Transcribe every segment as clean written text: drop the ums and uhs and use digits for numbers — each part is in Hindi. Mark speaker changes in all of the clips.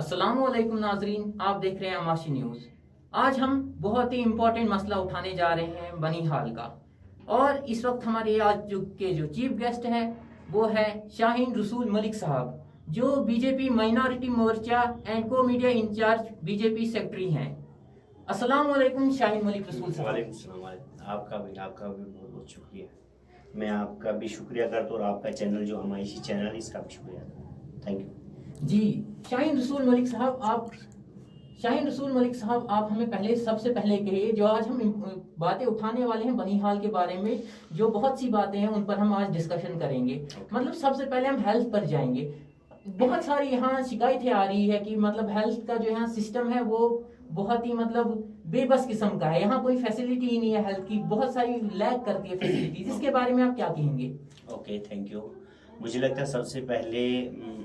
Speaker 1: अस्सलामुअलैकुम नाजरीन, आप देख रहे हैं अमाशी न्यूज़। आज हम बहुत ही इम्पोर्टेंट मसला उठाने जा रहे हैं बनिहाल का। और इस वक्त हमारे आज जो चीफ गेस्ट हैं वो है शाहीन रसूल मलिक साहब, जो बीजेपी माइनॉरिटी मोर्चा एंड को मीडिया इंचार्ज बीजेपी सेक्रेटरी हैं। अस्सलामुअलैकुम शाहीन मलिक रसूल साहब।
Speaker 2: वालेकुम सलाम। आपका भी बहुत बहुत शुक्रिया। मैं आपका भी शुक्रिया करता हूँ और आपका चैनल जो हमारी चैनल है इसका भी शुक्रिया। थैंक यू
Speaker 1: जी। शाहीन रसूल मलिक साहब, आप हमें सबसे पहले कहिए, जो आज हम बातें उठाने वाले हैं बनिहाल के बारे में, जो बहुत सी बातें हैं उन पर हम आज डिस्कशन करेंगे। मतलब सबसे पहले हम हेल्थ पर जाएंगे। बहुत सारी यहाँ शिकायतें आ रही है कि मतलब हेल्थ का जो यहाँ सिस्टम है वो बहुत ही मतलब बेबस किस्म का है। यहाँ कोई फैसिलिटी ही नहीं है हेल्थ की, बहुत सारी लैक करती है फैसिलिटीज। इसके बारे में आप क्या कहेंगे?
Speaker 2: Okay, thank you. मुझे लगता है सबसे पहले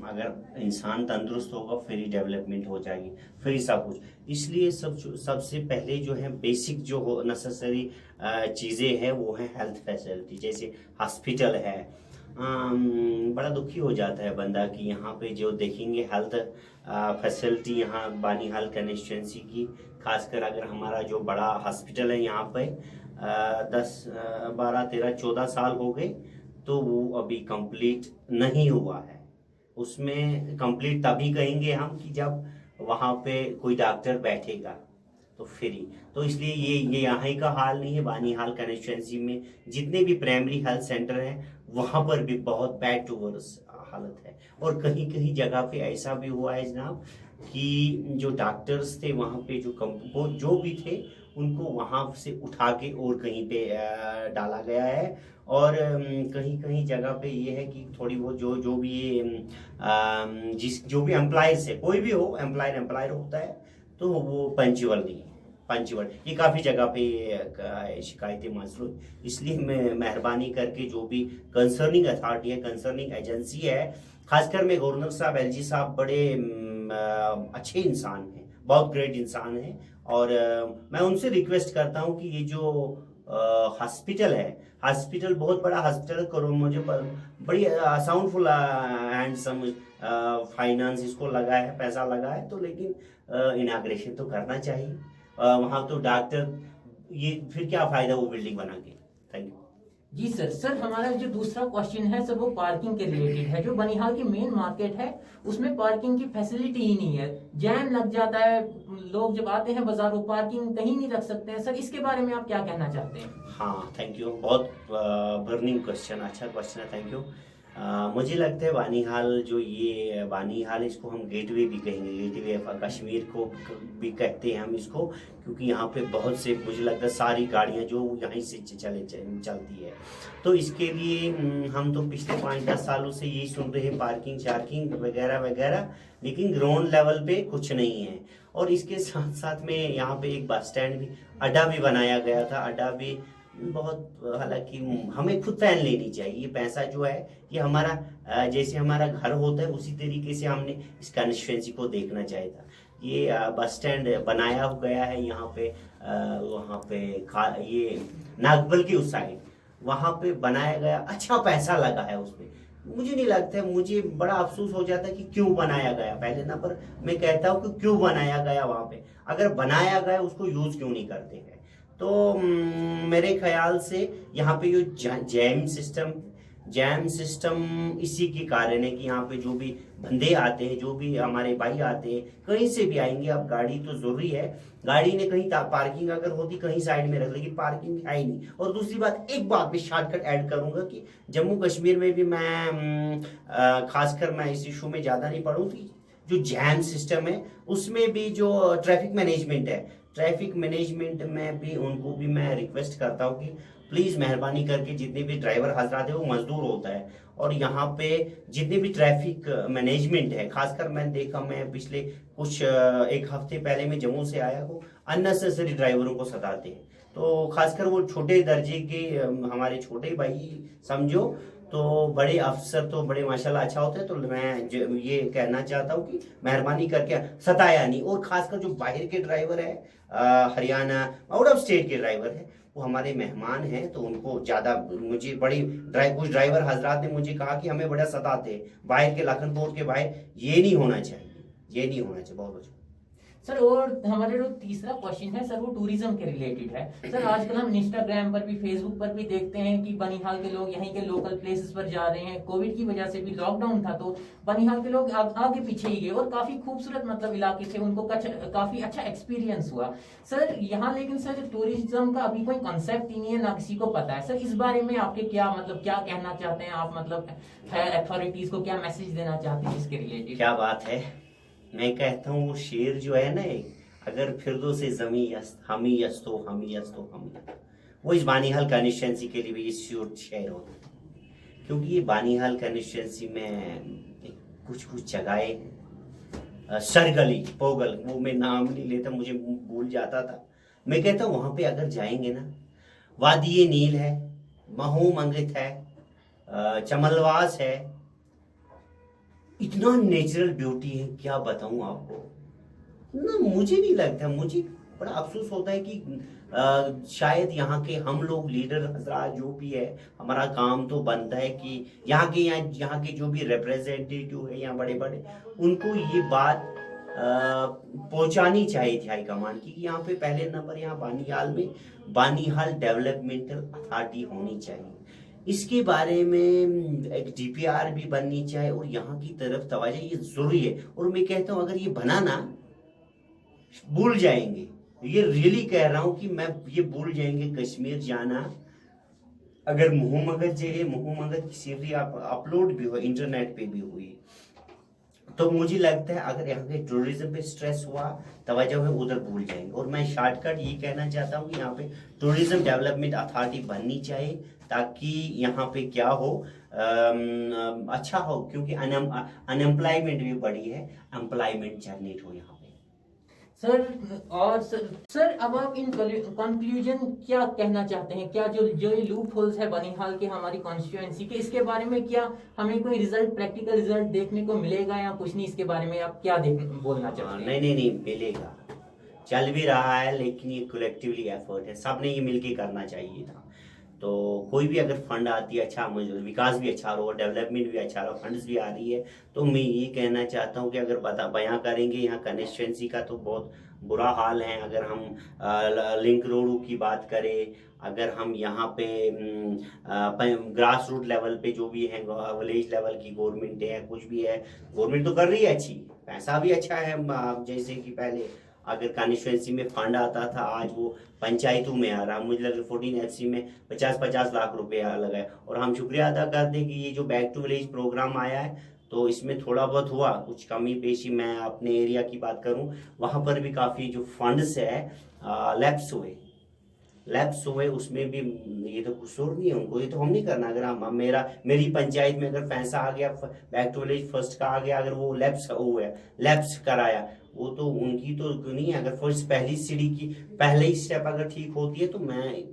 Speaker 2: अगर इंसान तंदुरुस्त होगा फिर ही डेवलपमेंट हो जाएगी, फिर ही सब कुछ। इसलिए सबसे पहले जो है बेसिक जो हो नेसेसरी चीज़ें हैं वो है हेल्थ फैसिलिटी। जैसे हॉस्पिटल है, बड़ा दुखी हो जाता है बंदा कि यहाँ पे जो देखेंगे हेल्थ फैसिलिटी यहाँ बानीहाल कंस्टिट्यूंसी की, खासकर अगर हमारा जो बड़ा हॉस्पिटल है यहाँ पे 10 12 13 14 साल हो गए तो वो अभी कंप्लीट नहीं हुआ है। उसमें कंप्लीट तभी कहेंगे हम कि जब वहाँ पे कोई डॉक्टर बैठेगा तो फ्री। तो इसलिए ये यहाँ का हाल नहीं है। बानीहाल कंस्टिट्यूंसी में जितने भी प्राइमरी हेल्थ सेंटर हैं वहाँ पर भी बहुत बैड टू वर्स हालत है। और कहीं कहीं जगह पे ऐसा भी हुआ है जनाब कि जो डॉक्टर्स थे वहाँ पे वो जो भी थे उनको वहाँ से उठा के और कहीं पे डाला गया है। और कहीं कहीं जगह पे ये है कि थोड़ी बहुत जो भी ये जो भी एम्प्लॉयर्स है, कोई भी हो एम्प्लॉयर होता है तो वो पंचुअल नहीं है। पंचवट ये काफ़ी जगह पे शिकायतें मौसूल। इसलिए मैं मेहरबानी करके जो भी कंसर्निंग अथॉरिटी है, कंसर्निंग एजेंसी है, खासकर में गवर्नर साहब, एलजी साहब बड़े अच्छे इंसान हैं, बहुत ग्रेट इंसान हैं। और मैं उनसे रिक्वेस्ट करता हूं कि ये जो हॉस्पिटल है, हॉस्पिटल बहुत बड़ा हॉस्पिटल करो, मुझे बड़ी साउंडफुल हैंडसम फाइनेंस इसको लगा है, पैसा लगा है, तो लेकिन इनाग्रेशन तो करना चाहिए। वहाँ तो डॉक्टर ये फिर क्या फायदा वो बिल्डिंग बना के। थैंक यू
Speaker 1: जी सर, हमारा जो दूसरा क्वेश्चन है सर वो पार्किंग के रिलेटेड है। जो बनिहाल की मेन मार्केट है उसमें पार्किंग की फैसिलिटी ही नहीं है, जैम लग जाता है। लोग जब आते हैं बाजारों पार्किंग कहीं नहीं रख सकते हैं। सर इसके बारे में आप क्या कहना चाहते हैं?
Speaker 2: हाँ, थैंक यू। बहुत बर्निंग क्वेश्चन, अच्छा क्वेश्चन है, थैंक यू। मुझे लगता है बानीहाल जो ये बानीहाल इसको हम गेटवे भी कहेंगे, गेटवे ऑफ कश्मीर को भी कहते हैं हम इसको, क्योंकि यहाँ पे बहुत से मुझे लगता है सारी गाड़ियाँ जो यहीं से चलती है। तो इसके लिए हम तो पिछले 5-10 सालों से यही सुन रहे हैं पार्किंग शार्किंग वगैरह वगैरह, लेकिन ग्राउंड लेवल पे कुछ नहीं है। और इसके साथ साथ में यहाँ पे एक बस स्टैंड भी, अड्डा भी बनाया गया था। अड्डा भी बहुत, हालांकि हमें खुद फैन लेनी चाहिए। ये पैसा जो है ये हमारा जैसे हमारा घर होता है उसी तरीके से हमने इस कंस्टिट्यूंसी को देखना चाहिए था। ये बस स्टैंड बनाया गया है यहाँ पे, वहाँ पे ये नागबल की उस साइड वहाँ पे बनाया गया, अच्छा पैसा लगा है उसमें। मुझे नहीं लगता है, मुझे बड़ा अफसोस हो जाता है कि क्यों बनाया गया। पहले ना पर मैं कहता हूँ कि क्यों बनाया गया वहाँ पे, अगर बनाया गया उसको यूज क्यों नहीं करते हैं। तो मेरे ख्याल से यहाँ पे जो जैम सिस्टम इसी के कारण है कि यहाँ पे जो भी बंदे आते हैं, जो भी हमारे भाई आते हैं, कहीं से भी आएंगे, अब गाड़ी तो जरूरी है। गाड़ी ने कहीं पार्किंग अगर होती कहीं साइड में रख, लेकिन पार्किंग है ही नहीं। और दूसरी बात, एक बात मैं शॉर्टकट ऐड करूंगा कि जम्मू कश्मीर में भी मैं खासकर मैं इस इशू में ज्यादा नहीं पढ़ूंगी, जो जैम सिस्टम है उसमें भी जो ट्रैफिक मैनेजमेंट है, ट्रैफिक मैनेजमेंट में भी उनको भी मैं रिक्वेस्ट करता हूँ कि प्लीज मेहरबानी करके जितने भी ड्राइवर हजरात है वो मजदूर होता है, और यहाँ पे जितने भी ट्रैफिक मैनेजमेंट है, खासकर मैं देखा, मैं पिछले कुछ एक हफ्ते पहले मैं जम्मू से आया हूँ, अननेसेसरी ड्राइवरों को सताते हैं। तो खासकर वो छोटे दर्जे के हमारे छोटे भाई समझो, तो बड़े अफसर तो बड़े माशाल्लाह अच्छा होते हैं। तो मैं ये कहना चाहता हूँ कि मेहरबानी करके सताया नहीं। और खासकर जो बाहर के ड्राइवर है, हरियाणा आउट ऑफ स्टेट के ड्राइवर है, वो हमारे मेहमान हैं, तो उनको ज्यादा मुझे कुछ ड्राइवर हजरात ने मुझे कहा कि हमें बड़ा सताते हैं, बाहर के लखनपुर के बाहर, ये नहीं होना चाहिए। ये नहीं होना चाहिए। बहुत बहुत
Speaker 1: सर और हमारा जो तीसरा क्वेश्चन है सर वो टूरिज्म के रिलेटेड है। सर आजकल हम इंस्टाग्राम पर भी फेसबुक पर भी देखते हैं कि बनिहाल के लोग यहीं के लोकल प्लेसेस पर जा रहे हैं। कोविड की वजह से भी लॉकडाउन था तो बनिहाल के लोग आगे पीछे ही गए और काफी खूबसूरत मतलब इलाके थे, उनको काफी अच्छा एक्सपीरियंस हुआ सर यहाँ। लेकिन सर टूरिज्म का अभी कोई कॉन्सेप्ट ही नहीं है, ना किसी को पता है। सर इस बारे में आपके क्या मतलब क्या कहना चाहते हैं आप, मतलब अथॉरिटीज को क्या मैसेज देना चाहते हैं इसके रिलेटेड?
Speaker 2: क्या बात है, मैं कहता हूँ वो शेर जो है ना, अगर फिरदो से जमी यस्त हमी यस्तो हमी यस्तो हमी, वो इस बानीहाल कॉन्स्टिट्यूंसी के लिए भी ये शेर होता है। क्योंकि ये बानीहाल कॉन्स्टिट्यूंसी में कुछ कुछ जगहें, सरगली पोगल, वो मैं नाम नहीं लेता, मुझे भूल जाता था। मैं कहता हूँ वहाँ पे अगर जाएंगे ना, वादी नील है, महू मंगित है, चमलवास है, इतना नेचुरल ब्यूटी है क्या बताऊं आपको ना। मुझे नहीं लगता, मुझे बड़ा अफसोस होता है कि शायद यहाँ के हम लोग लीडर हजरात जो भी है, हमारा काम तो बनता है कि यहाँ के जो भी रिप्रेजेंटेटिव है यहाँ बड़े बड़े, उनको ये बात पहुंचानी चाहिए थी हाईकमान की। यहाँ पे पहले नंबर यहाँ बानीहाल में बानीहाल डेवलपमेंटल अथॉरिटी होनी चाहिए। इसके बारे में एक डीपीआर भी बननी चाहिए और यहाँ की तरफ तवज्जो ये जरूरी है। और मैं कहता हूँ अगर ये बना ना, भूल जाएंगे, ये रियली कह रहा हूँ कि मैं ये भूल जाएंगे कश्मीर जाना। अगर मुँह मगज की सीनरी आप अपलोड भी हो, इंटरनेट पे भी हुई, तो मुझे लगता है अगर यहाँ के टूरिज्म पे स्ट्रेस हुआ, तवज्जो है उधर भूल जाएंगे। और मैं शॉर्टकट ये कहना चाहता हूँ कि यहाँ पे टूरिज्म डेवलपमेंट अथॉरिटी बननी चाहिए ताकि यहाँ पे क्या हो, अच्छा हो। क्योंकि अनएम्प्लॉयमेंट भी बढ़ी है, एम्प्लॉयमेंट जनरेट हो यहाँ पे।
Speaker 1: सर और सर अब आप इन कंक्लूजन क्या कहना चाहते हैं? क्या जो ये लूप होल्स है बनिहाल के हमारी कॉन्स्टिट्यूएंसी के, इसके बारे में क्या हमें कोई रिजल्ट, प्रैक्टिकल रिजल्ट देखने को मिलेगा या कुछ नहीं? इसके बारे में आप क्या बोलना चाहते हैं?
Speaker 2: नहीं मिलेगा, चल भी रहा है, लेकिन ये कलेक्टिवली एफर्ट है, सबने ये मिलके करना चाहिए था। तो कोई भी अगर फंड आती है, अच्छा मुझे विकास भी अच्छा रहा, डेवलपमेंट भी अच्छा रहा, फंड्स भी आ रही है, तो मैं ये कहना चाहता हूँ कि अगर बयां करेंगे यहाँ कॉन्स्टिट्यूंसी का तो बहुत बुरा हाल है। अगर हम लिंक रोड की बात करें, अगर हम यहाँ पे ग्रास रूट लेवल पे जो भी है, विलेज लेवल की गवर्नमेंट है, कुछ भी है, गवर्नमेंट तो कर रही है अच्छी, पैसा भी अच्छा है। जैसे कि पहले अगर कॉन्स्टिट्यूंसी में फंड आता था, आज वो पंचायतों में आ रहा। मुझे लग 14 FC में 50-50 लाख रुपया लगा है। और हम शुक्रिया अदा करते हैं कि ये जो बैक टू विलेज प्रोग्राम आया है, तो इसमें थोड़ा बहुत हुआ, कुछ कमी पेशी। मैं अपने एरिया की बात करूं, वहां पर भी काफ़ी जो फंड्स है लैप्स हुए, उसमें भी ये तो कसूर नहीं है उनको, ये तो हम नहीं करना। अगर हम मेरी पंचायत में अगर पैसा आ गया, बैक टू विलेज फर्स्ट का आ गया, अगर वो लैप्स कराया, वो तो उनकी तो नहीं है। अगर फर्स्ट पहली सीढ़ी की पहले ही स्टेप अगर ठीक होती है तो मैं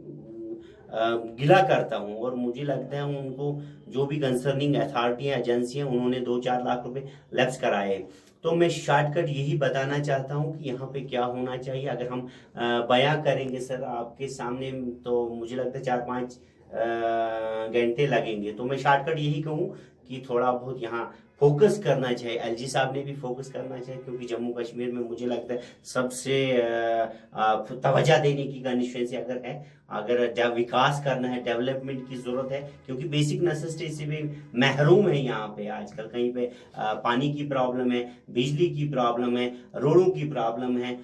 Speaker 2: गिला करता हूँ। और मुझे लगता है उनको जो भी कंसर्निंग अथॉरिटियाँ, एजेंसियाँ, उन्होंने 2-4 लाख रुपए लैप्स कराए। तो मैं शॉर्टकट यही बताना चाहता हूँ कि यहाँ पे क्या होना चाहिए। अगर हम बयां करेंगे सर आपके सामने, तो मुझे लगता है 4-5 घंटे लगेंगे। तो मैं शॉर्टकट यही कहूँ कि थोड़ा बहुत यहाँ फोकस करना चाहिए। LG साहब ने भी फोकस करना चाहिए, क्योंकि जम्मू कश्मीर में मुझे लगता है सबसे तवज्जो देने की कॉन्स्टिट्यूंसी अगर है, अगर विकास करना है, डेवलपमेंट की जरूरत है, क्योंकि बेसिक नेसेसिटी से भी महरूम है यहाँ पे आजकल। कहीं पे पानी की प्रॉब्लम है, बिजली की प्रॉब्लम है, रोडों की प्रॉब्लम है,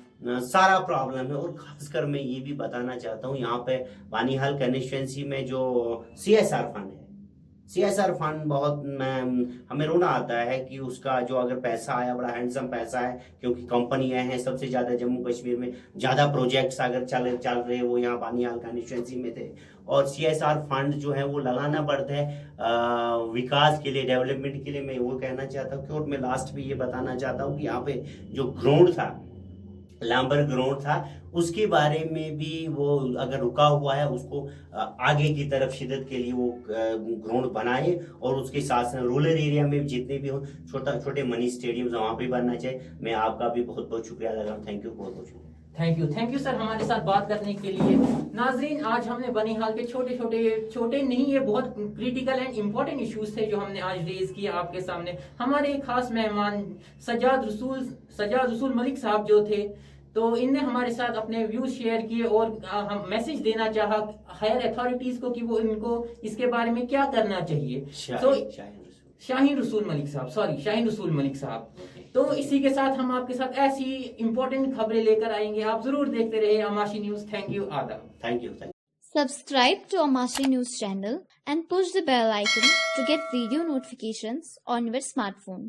Speaker 2: सारा प्रॉब्लम है। और खासकर मैं ये भी बताना चाहता हूँ, यहाँ पे बानीहाल कॉन्स्टिट्यूंसी में जो CSR फंड है, CSR फंड बहुत हमें रोना आता है कि उसका जो अगर पैसा आया, बड़ा हैंडसम पैसा है, क्योंकि कंपनियां हैं सबसे ज़्यादा जम्मू कश्मीर में, ज़्यादा प्रोजेक्ट्स अगर चल रहे वो यहाँ बानीहाल कॉन्स्टिट्यूंसी में थे। और CSR फंड जो है वो लगाना पड़ता है विकास के लिए, डेवलपमेंट के लिए। मैं वो कहना चाहता हूँ कि, और मैं लास्ट में ये बताना चाहता हूँ कि यहाँ पे जो ग्राउंड था, लांबर ग्राउंड था, उसके बारे में भी वो अगर रुका हुआ है, उसको आगे की तरफ शिदत के लिए वो ग्राउंड बनाए। और उसके साथ साथ रूरल एरिया में जितने भी हो, छोटे मनी स्टेडियम वहाँ पे बनना चाहिए। मैं आपका भी बहुत बहुत शुक्रिया अदा करता हूँ। थैंक यू, बहुत बहुत शुक्रिया।
Speaker 1: थैंक यू सर हमारे साथ बात करने के लिए। नाजरीन, आज हमने बनिहाल के छोटे नहीं, ये बहुत क्रिटिकल एंड इम्पोर्टेंट इश्यूज थे जो हमने आज रेज किए आपके सामने। हमारे एक खास मेहमान सजाद रसूल मलिक साहब जो थे, तो इनने हमारे साथ अपने व्यूज शेयर किए और हम मैसेज देना चाहा हायर अथॉरिटीज को कि वो इनको इसके बारे में क्या करना चाहिए। तो शाहीन रसूल मलिक साहब। तो इसी के साथ हम आपके साथ ऐसी इंपॉर्टेंट खबरें लेकर आएंगे। आप जरूर देखते रहे अमाशी न्यूज। थैंक यू, आदाब।
Speaker 2: Thank you.
Speaker 3: Subscribe to Amashi News channel and push the bell icon to get video notifications on your smartphone.